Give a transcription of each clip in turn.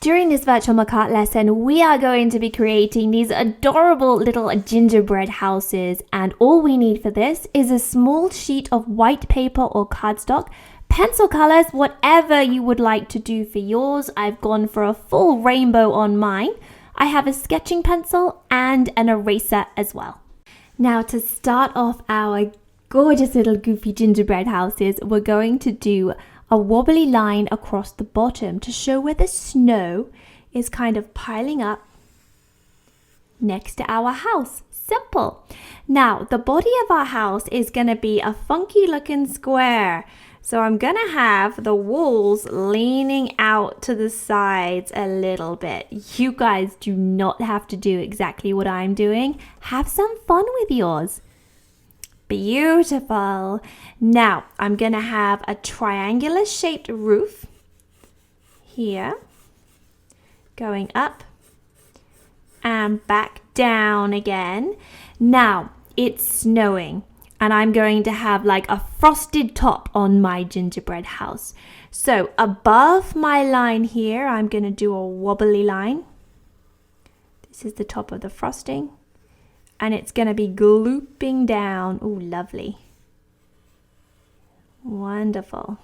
During this Virtual McArt lesson, we are going to be creating these adorable little gingerbread houses, and all we need for this is a small sheet of white paper or cardstock, pencil colors, whatever you would like to do for yours. I've gone for a full rainbow on mine. I have a sketching pencil and an eraser as well. Now to start off our gorgeous little goofy gingerbread houses, we're going to do a wobbly line across the bottom to show where the snow is kind of piling up next to our house. Simple. Now, the body of our house is going to be a funky looking square. So I'm going to have the walls leaning out to the sides a little bit. You guys do not have to do exactly what I'm doing. Have some fun with yours. Beautiful. Now I'm going to have a triangular shaped roof here, going up and back down again. Now it's snowing and I'm going to have like a frosted top on my gingerbread house. So above my line here, I'm going to do a wobbly line. This is the top of the frosting. And it's going to be glooping down. Oh, lovely. Wonderful.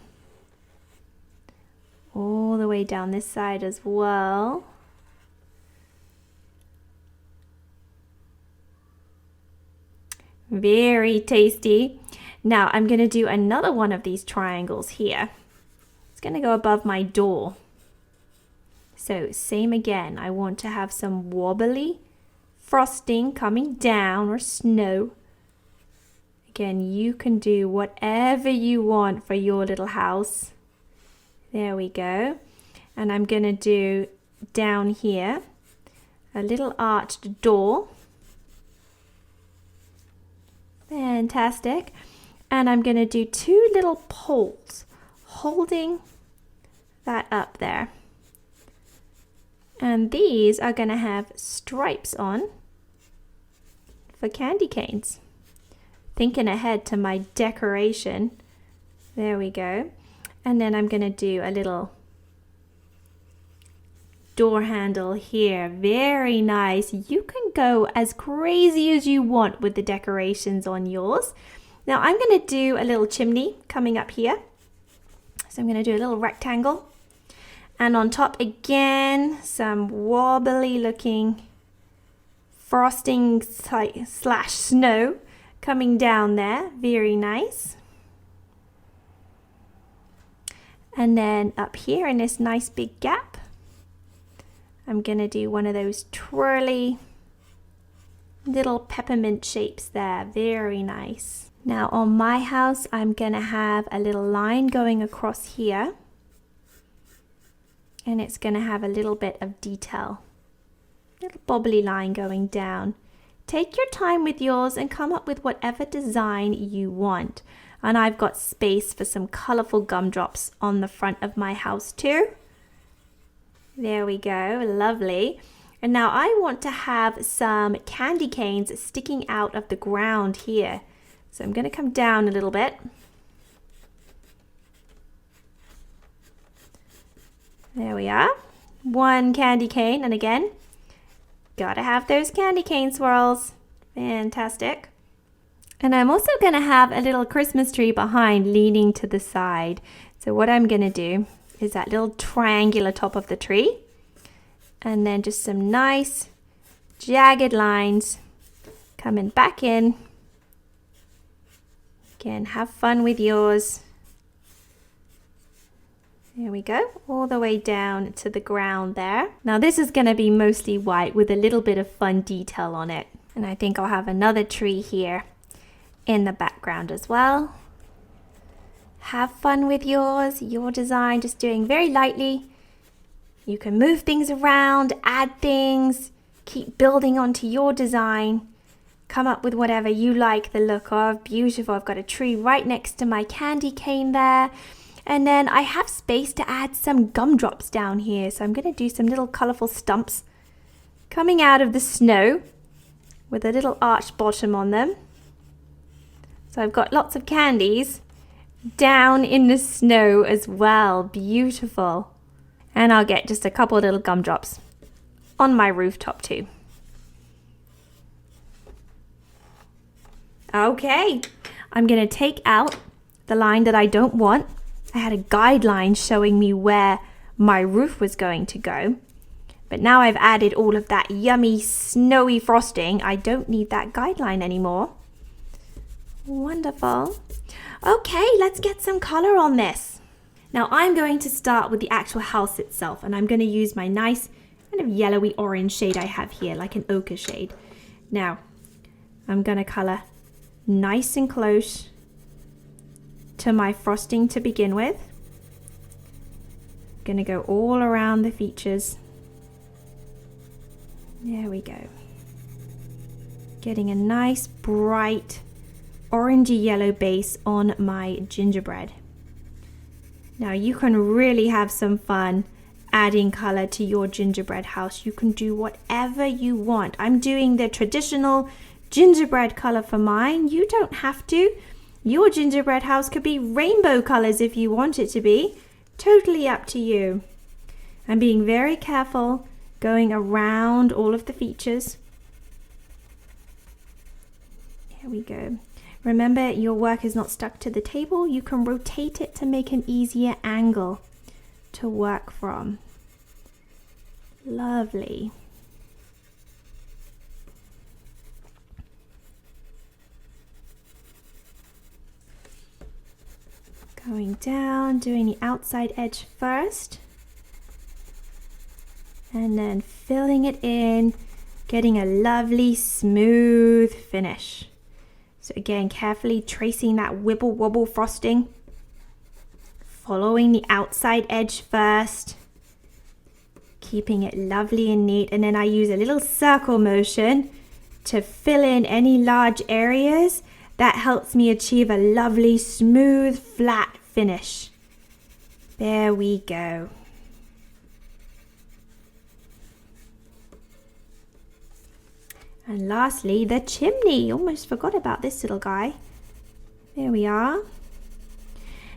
All the way down this side as well. Very tasty. Now I'm going to do another one of these triangles here. It's going to go above my door. So same again. I want to have some wobbly frosting coming down or snow. Again, you can do whatever you want for your little house. There we go. And I'm going to do down here a little arched door. Fantastic. And I'm going to do two little poles holding that up there. And these are going to have stripes on for candy canes. Thinking ahead to my decoration. There we go. And then I'm going to do a little door handle here. Very nice. You can go as crazy as you want with the decorations on yours. Now I'm going to do a little chimney coming up here. So I'm going to do a little rectangle. And on top again, some wobbly looking frosting slash snow coming down there. Very nice. And then up here in this nice big gap, I'm going to do one of those twirly little peppermint shapes there. Very nice. Now on my house, I'm going to have a little line going across here. And it's going to have a little bit of detail. Little bobbly line going down. Take your time with yours and come up with whatever design you want. And I've got space for some colorful gumdrops on the front of my house too. There we go, lovely. And now I want to have some candy canes sticking out of the ground here. So I'm going to come down a little bit. There we are. One candy cane, and again, gotta have those candy cane swirls. Fantastic. And I'm also going to have a little Christmas tree behind leaning to the side. So what I'm going to do is that little triangular top of the tree. And then just some nice jagged lines coming back in. Again, have fun with yours. There we go, all the way down to the ground there. Now this is going to be mostly white with a little bit of fun detail on it. And I think I'll have another tree here in the background as well. Have fun with yours, your design, just doing very lightly. You can move things around, add things, keep building onto your design. Come up with whatever you like the look of. Beautiful, I've got a tree right next to my candy cane there. And then I have space to add some gumdrops down here. So I'm going to do some little colorful stumps coming out of the snow with a little arched bottom on them. So I've got lots of candies down in the snow as well. Beautiful. And I'll get just a couple of little gumdrops on my rooftop too. Okay, I'm gonna take out the line that I don't want. I had a guideline showing me where my roof was going to go. But now I've added all of that yummy snowy frosting. I don't need that guideline anymore. Wonderful. Okay, let's get some color on this. Now I'm going to start with the actual house itself, and I'm going to use my nice kind of yellowy orange shade I have here, like an ochre shade. Now I'm going to color nice and close to my frosting to begin with. I'm going to go all around the features. There we go. Getting a nice bright orangey yellow base on my gingerbread. Now you can really have some fun adding color to your gingerbread house. You can do whatever you want. I'm doing the traditional gingerbread color for mine. You don't have to. Your gingerbread house could be rainbow colors if you want it to be. Totally up to you. I'm being very careful going around all of the features. There we go. Remember, your work is not stuck to the table. You can rotate it to make an easier angle to work from. Lovely. Going down, doing the outside edge first. And then filling it in, getting a lovely smooth finish. So again, carefully tracing that wibble wobble frosting, following the outside edge first, keeping it lovely and neat. And then I use a little circle motion to fill in any large areas. That helps me achieve a lovely smooth flat finish. There we go. And lastly, the chimney. Almost forgot about this little guy. There we are.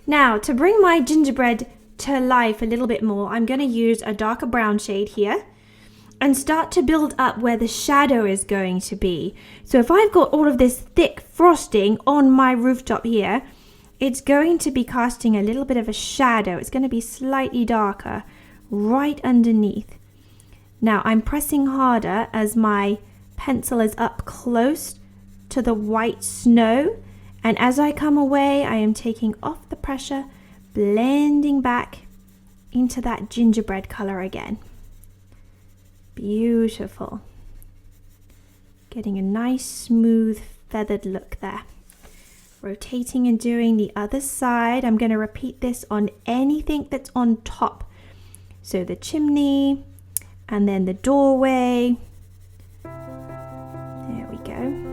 Now, to bring my gingerbread to life a little bit more, I'm going to use a darker brown shade here and start to build up where the shadow is going to be. So if I've got all of this thick frosting on my rooftop here, it's going to be casting a little bit of a shadow. It's going to be slightly darker right underneath. Now, I'm pressing harder as my pencil is up close to the white snow, and as I come away I am taking off the pressure, blending back into that gingerbread color again. Beautiful. Getting a nice smooth feathered look there. Rotating and doing the other side. I'm going to repeat this on anything that's on top. So the chimney and then the doorway. There we go.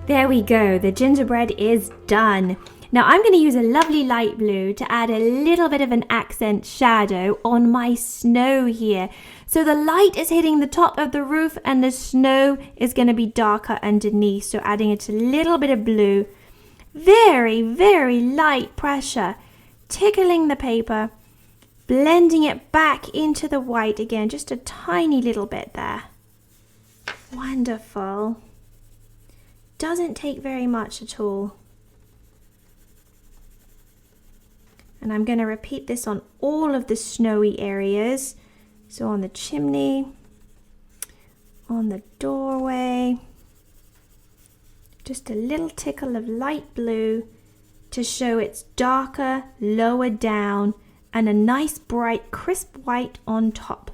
There we go, the gingerbread is done. Now I'm going to use a lovely light blue to add a little bit of an accent shadow on my snow here. So the light is hitting the top of the roof and the snow is going to be darker underneath. So adding it a little bit of blue. Very, very light pressure. Tickling the paper. Blending it back into the white again. Just a tiny little bit there. Wonderful. Doesn't take very much at all. And I'm going to repeat this on all of the snowy areas. So on the chimney, on the doorway, just a little tickle of light blue to show it's darker lower down and a nice bright crisp white on top.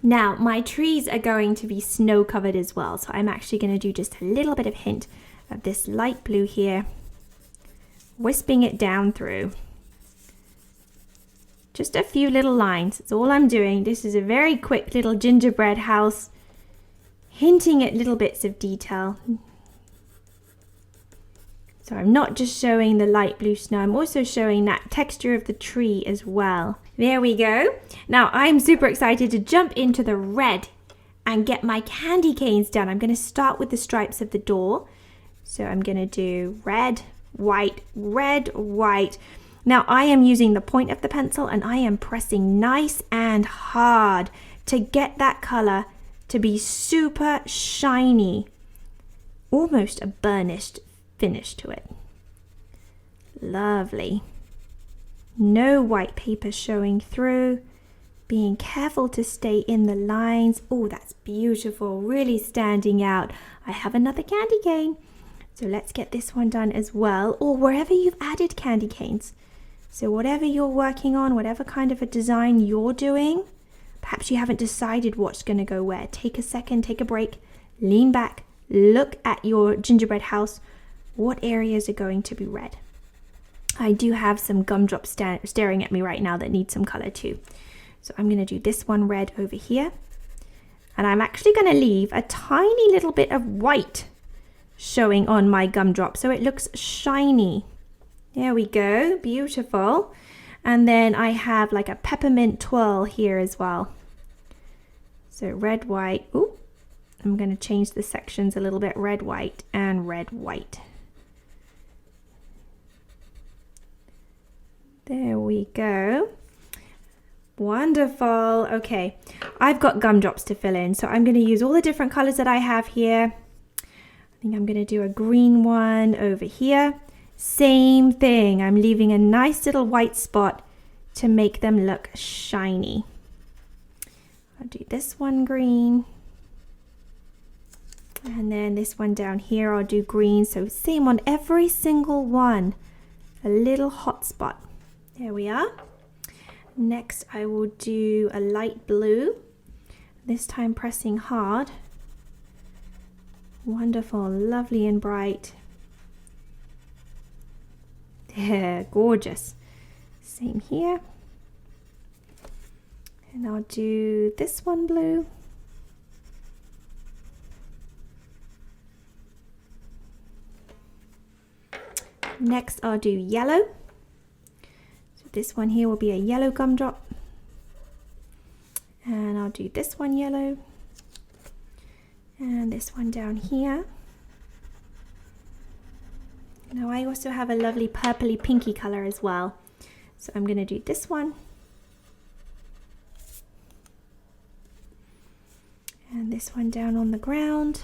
Now, my trees are going to be snow covered as well, so I'm actually going to do just a little bit of hint of this light blue here, wisping it down through. Just a few little lines, that's all I'm doing. This is a very quick little gingerbread house, hinting at little bits of detail. So I'm not just showing the light blue snow, I'm also showing that texture of the tree as well. There we go. Now I'm super excited to jump into the red and get my candy canes done. I'm going to start with the stripes of the door. So I'm going to do red, white, red, white. Now I am using the point of the pencil and I am pressing nice and hard to get that color to be super shiny, almost a burnished finish to it. Lovely. No white paper showing through. Being careful to stay in the lines. Oh, that's beautiful. Really standing out. I have another candy cane. So let's get this one done as well. Or wherever you've added candy canes. So whatever you're working on, whatever kind of a design you're doing, perhaps you haven't decided what's going to go where. Take a second, take a break, lean back, look at your gingerbread house. What areas are going to be red? I do have some gumdrops staring at me right now that need some color too. So I'm going to do this one red over here. And I'm actually going to leave a tiny little bit of white showing on my gumdrop so it looks shiny. There we go, beautiful. And then I have like a peppermint twirl here as well. So red, white. Ooh, I'm going to change the sections a little bit. Red, white, and red, white. There we go. Wonderful. Okay, I've got gumdrops to fill in, so I'm going to use all the different colors that I have here. I think I'm going to do a green one over here. Same thing. I'm leaving a nice little white spot to make them look shiny. I'll do this one green. And then this one down here I'll do green. So same on every single one. A little hot spot. There we are. Next I will do a light blue. This time pressing hard. Wonderful, lovely and bright. There, gorgeous. Same here. And I'll do this one blue. Next I'll do yellow. So this one here will be a yellow gumdrop. And I'll do this one yellow. And this one down here. Now I also have a lovely purpley pinky color as well. So I'm going to do this one. And this one down on the ground.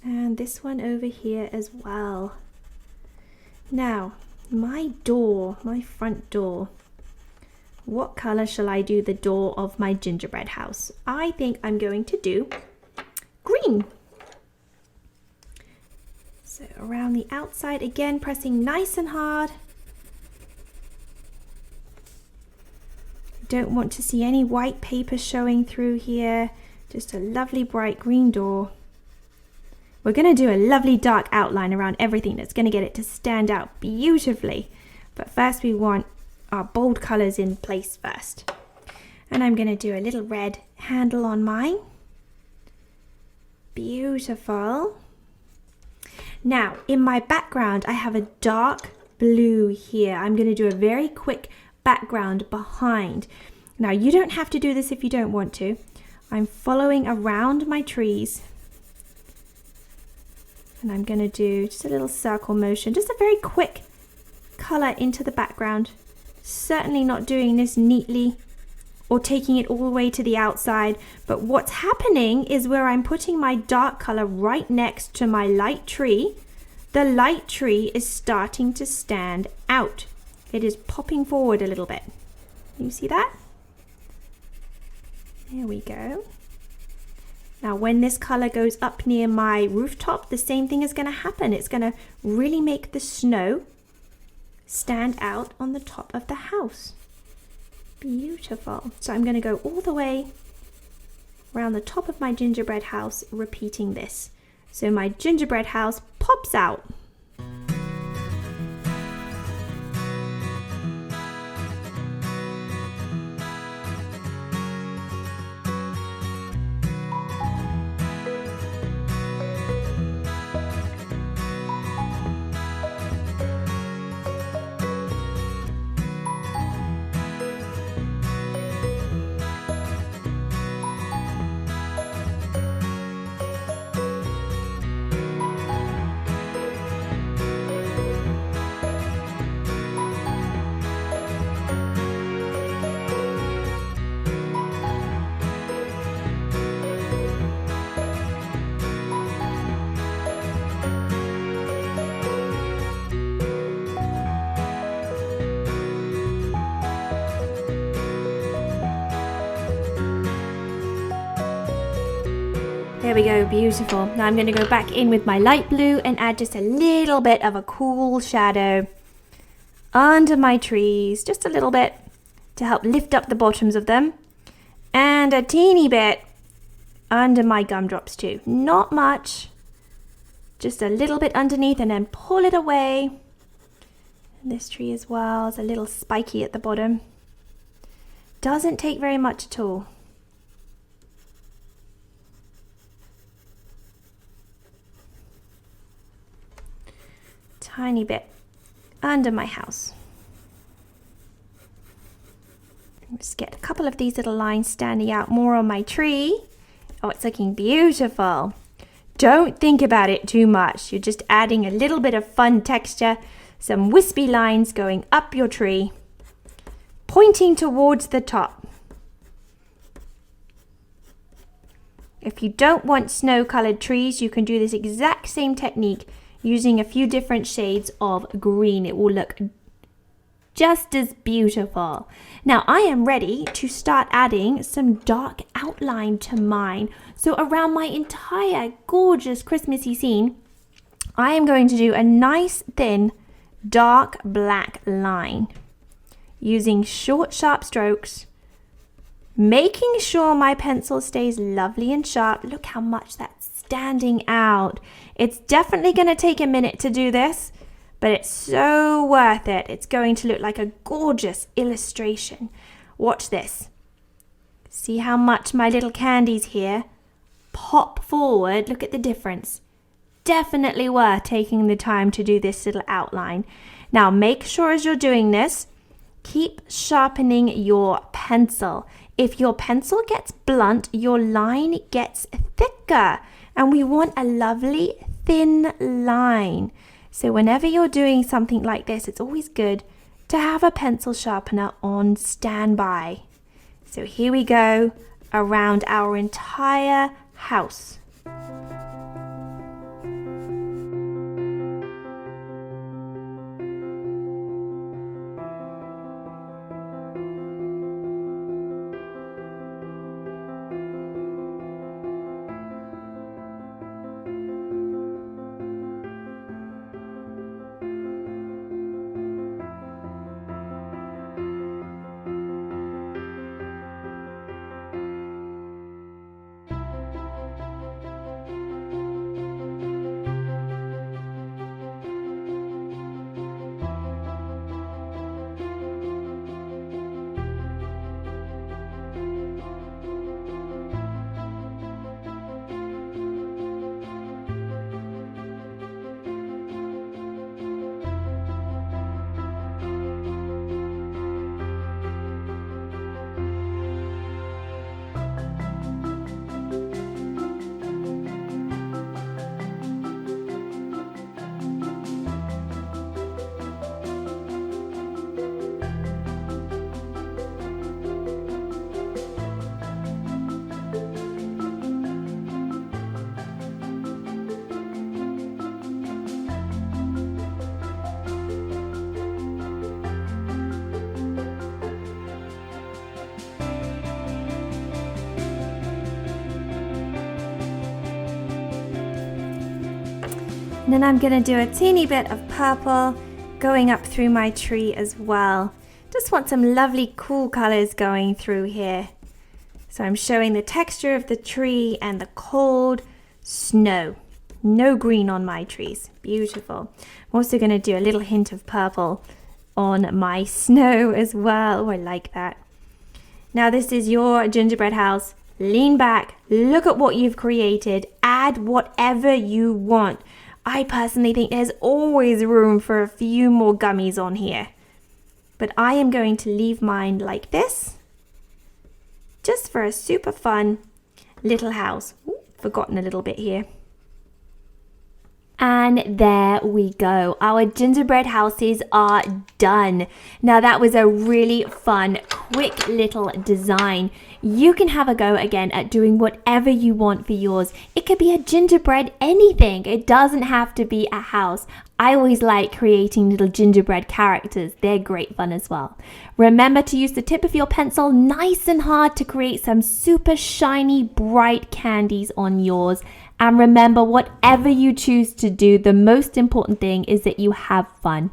And this one over here as well. Now, my door, my front door. What color shall I do the door of my gingerbread house? I think I'm going to do green. So around the outside again, pressing nice and hard. Don't want to see any white paper showing through here. Just a lovely bright green door. We're going to do a lovely dark outline around everything that's going to get it to stand out beautifully. But first we want our bold colors in place first. And I'm going to do a little red handle on mine. Beautiful. Now in my background I have a dark blue here. I'm going to do a very quick background behind. Now you don't have to do this if you don't want to. I'm following around my trees. And I'm going to do just a little circle motion, just a very quick color into the background. Certainly not doing this neatly or taking it all the way to the outside. But what's happening is where I'm putting my dark color right next to my light tree, the light tree is starting to stand out. It is popping forward a little bit. You see that? There we go. Now when this color goes up near my rooftop, the same thing is going to happen. It's going to really make the snow stand out on the top of the house. Beautiful. So I'm going to go all the way around the top of my gingerbread house, repeating this. So my gingerbread house pops out. There we go, beautiful. Now I'm going to go back in with my light blue and add just a little bit of a cool shadow under my trees, just a little bit to help lift up the bottoms of them, and a teeny bit under my gumdrops too. Not much, just a little bit underneath, and then pull it away. And this tree as well is a little spiky at the bottom. Doesn't take very much at all. Tiny bit under my house. Just get a couple of these little lines standing out more on my tree. Oh, it's looking beautiful. Don't think about it too much. You're just adding a little bit of fun texture, some wispy lines going up your tree, pointing towards the top. If you don't want snow-colored trees, you can do this exact same technique using a few different shades of green. It will look just as beautiful. Now I am ready to start adding some dark outline to mine. So around my entire gorgeous Christmassy scene, I am going to do a nice thin dark black line using short sharp strokes, making sure my pencil stays lovely and sharp. Look how much that's standing out. It's definitely going to take a minute to do this, but it's so worth it. It's going to look like a gorgeous illustration. Watch this. See how much my little candies here pop forward. Look at the difference. Definitely worth taking the time to do this little outline. Now make sure as you're doing this, keep sharpening your pencil. If your pencil gets blunt, your line gets thicker. And we want a lovely thin line. So whenever you're doing something like this, it's always good to have a pencil sharpener on standby. So here we go around our entire house. And then I'm going to do a teeny bit of purple going up through my tree as well. Just want some lovely cool colors going through here. So I'm showing the texture of the tree and the cold snow. No green on my trees. Beautiful. I'm also going to do a little hint of purple on my snow as well. Oh, I like that. Now this is your gingerbread house. Lean back, look at what you've created, add whatever you want. I personally think there's always room for a few more gummies on here. But I am going to leave mine like this, just for a super fun little house. Ooh, forgotten a little bit here. And there we go. Our gingerbread houses are done. Now that was a really fun, quick little design. You can have a go again at doing whatever you want for yours. It could be a gingerbread anything. It doesn't have to be a house. I always like creating little gingerbread characters. They're great fun as well. Remember to use the tip of your pencil nice and hard to create some super shiny, bright candies on yours. And remember, whatever you choose to do, the most important thing is that you have fun.